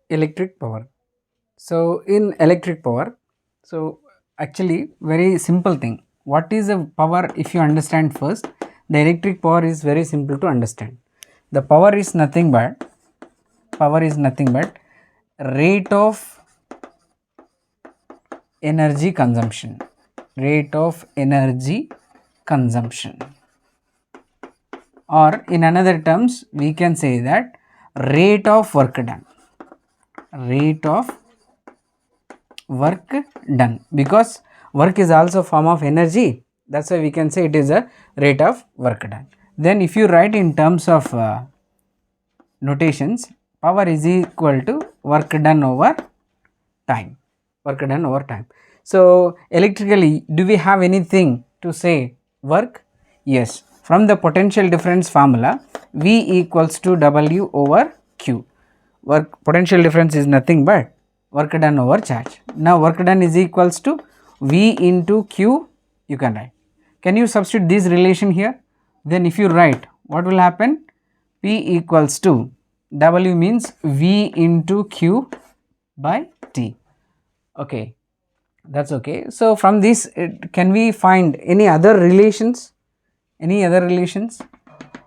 Electric power. So in electric power, so actually very simple thing. What is a power? If you understand first, the electric power is very simple to understand. The power is nothing but rate of energy consumption. Rate of energy consumption, or in another terms we can say that rate of work done. Rate of work done, because work is also a form of energy, that's why we can say it is a rate of work done. Then if you write in terms of notations, power is equal to work done over time. Work done over time. So electrically, do we have anything to say work? Yes, from the potential difference formula, V equals to W over Q. Work potential difference is nothing but work done over charge. Now work done is equals to V into Q, you can write. Can you substitute this relation here? Then if you write, what will happen? P equals to W means V into Q by T. Okay, that's okay. So from this, can we find any other relations? Any other relations?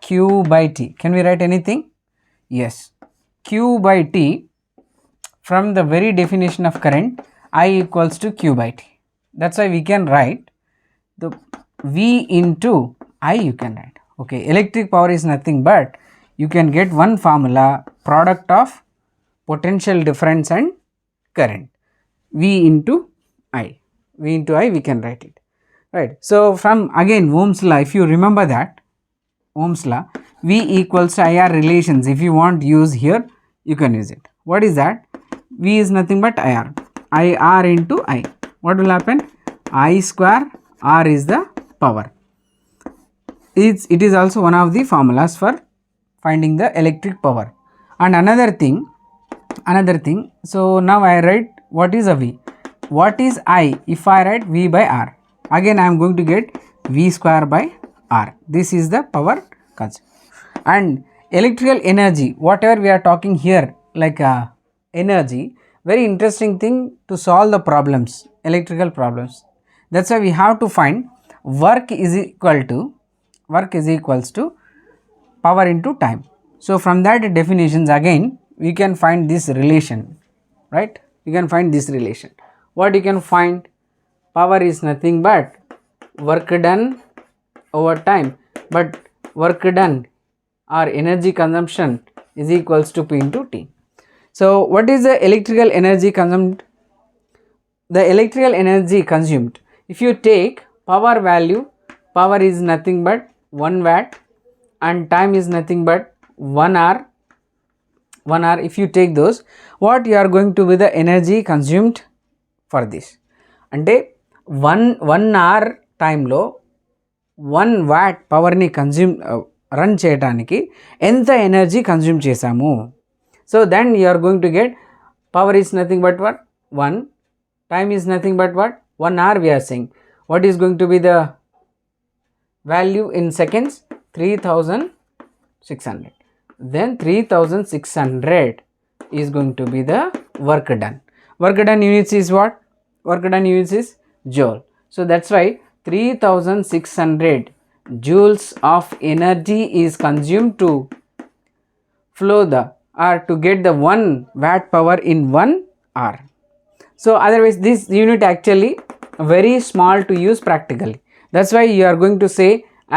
Q by T. Can we write anything? Yes. Q by T, from the very definition of current, I equals to Q by T. That's why we can write the V into I, you can write. Okay, electric power is nothing but you can get one formula, product of potential difference and current. V into I. V into I, we can write it. Right. So from again Ohm's law, if you remember that Ohm's law, V equals to IR relations. If you want use here, you can use it. What is that? V is nothing but IR. IR into I. What will happen? I square R is the power. It is also one of the formulas for finding the electric power. And another thing, so now I write what is a V. What is I if I write V by R? Again I am going to get V square by R. This is the power concept. And electrical energy, whatever we are talking here, like energy, very interesting thing to solve the problems, electrical problems. That's why we have to find work is equals to power into time. So from that definitions, again we can find this relation, right? You can find this relation. What you can find? Power is nothing but work done over time, but work done or energy consumption is equals to P into T. So what is the electrical energy consumed? The electrical energy consumed, if you take power value, power is nothing but 1 watt and time is nothing but 1 hour. If you take those, what you are going to be the energy consumed for this? అంటే 1 hour టైంలో 1 watt పవర్ని run చేయడానికి ఎంత energy consume చేసాము? So then you are going to get power is nothing but what 1, time is nothing but what 1 hour we are saying. What is going to be the value in seconds? 3600. Then 3600 is going to be the work done. Work done units is what? Work done units is joule. So that's why 3600 joules of energy is consumed to flow the or to get the 1 watt power in 1 hour. So otherwise this unit actually very small to use practically. That's why you are going to say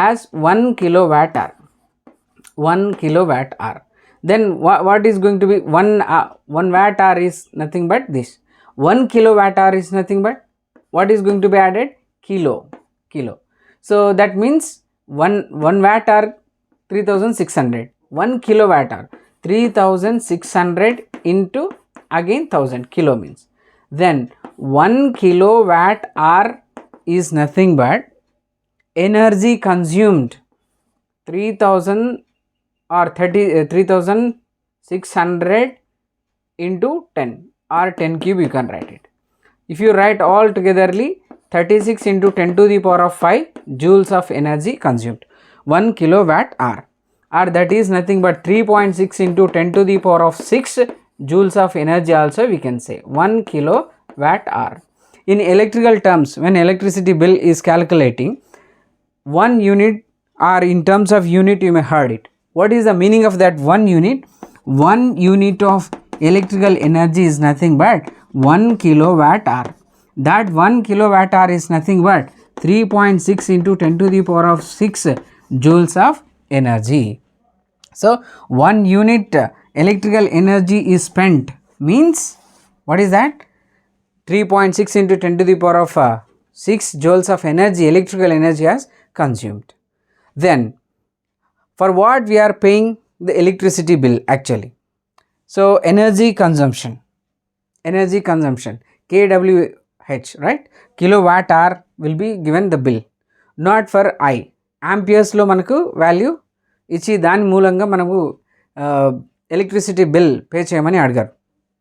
as 1 kilowatt hour. 1 kilowatt hour. Then what is going to be 1 watt hour is nothing but this. 1 kilowatt hour is nothing but what is going to be added? Kilo. So that means 1 watt hour 3600. 1 kilowatt hour 3600 into again 1000 kilo means. Then 1 kilowatt hour is nothing but energy consumed 3000 or 3600 into 10 or 10 cube, you can write it. If you write all togetherly 36 into 10 to the power of 5 joules of energy consumed 1 kilowatt hour, or that is nothing but 3.6 into 10 to the power of 6 joules of energy also we can say 1 kilowatt hour. In electrical terms, when electricity bill is calculating, 1 unit, or in terms of unit you may heard it. What is the meaning of that 1 unit? 1 unit of electrical energy is nothing but 1 kilowatt hour. That 1 kilowatt hour is nothing but 3.6 into 10 to the power of 6 joules of energy. So 1 unit electrical energy is spent means what is that? 3.6 into 10 to the power of 6 joules of energy, electrical energy has consumed. Then for what we are paying the electricity bill actually? So energy consumption kWh, right? Kilowatt hour will be given the bill, not for I. Amperes lo manaku value ichi dani moolanga manamu electricity bill pay cheyamani adgaru.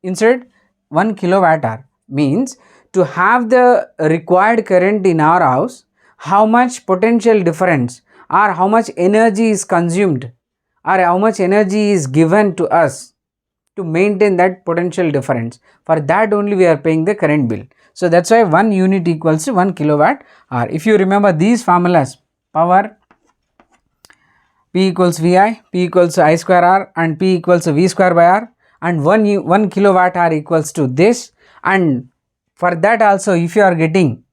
Instead 1 kilowatt hour means to have the required current in our house, how much potential difference or how much energy is consumed or how much energy is given to us to maintain that potential difference. For that only we are paying the current bill. So that's why 1 unit equals to 1 kilowatt hour. If you remember these formulas, power P equals Vi, P equals to I square R, and P equals to V square by R, and 1 kilowatt hour equals to this. And for that also, if you are getting,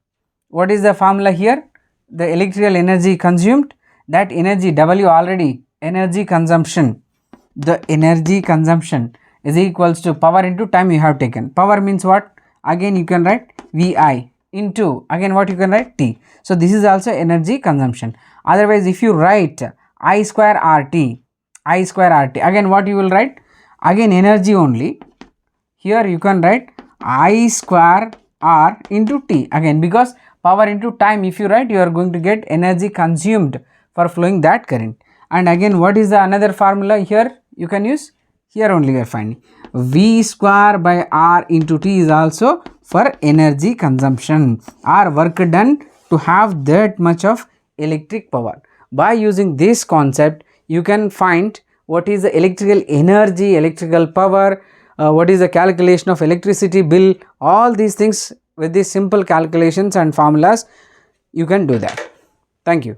what is the formula here? The electrical energy consumed, that energy W already, energy consumption, the energy consumption is equals to power into time you have taken. Power means what? Again you can write Vi into, again what you can write? T. So this is also energy consumption. Otherwise if you write I square RT, again what you will write? Again energy only. Here you can write I square R into T, again because power into time if you write, you are going to get energy consumed for flowing that current. And again what is the another formula here you can use? Here only we are finding V square by R into T is also for energy consumption or work done to have that much of electric power. By using this concept you can find what is the electrical energy, electrical power, what is the calculation of electricity bill, all these things with these simple calculations and formulas you can do that. Thank you.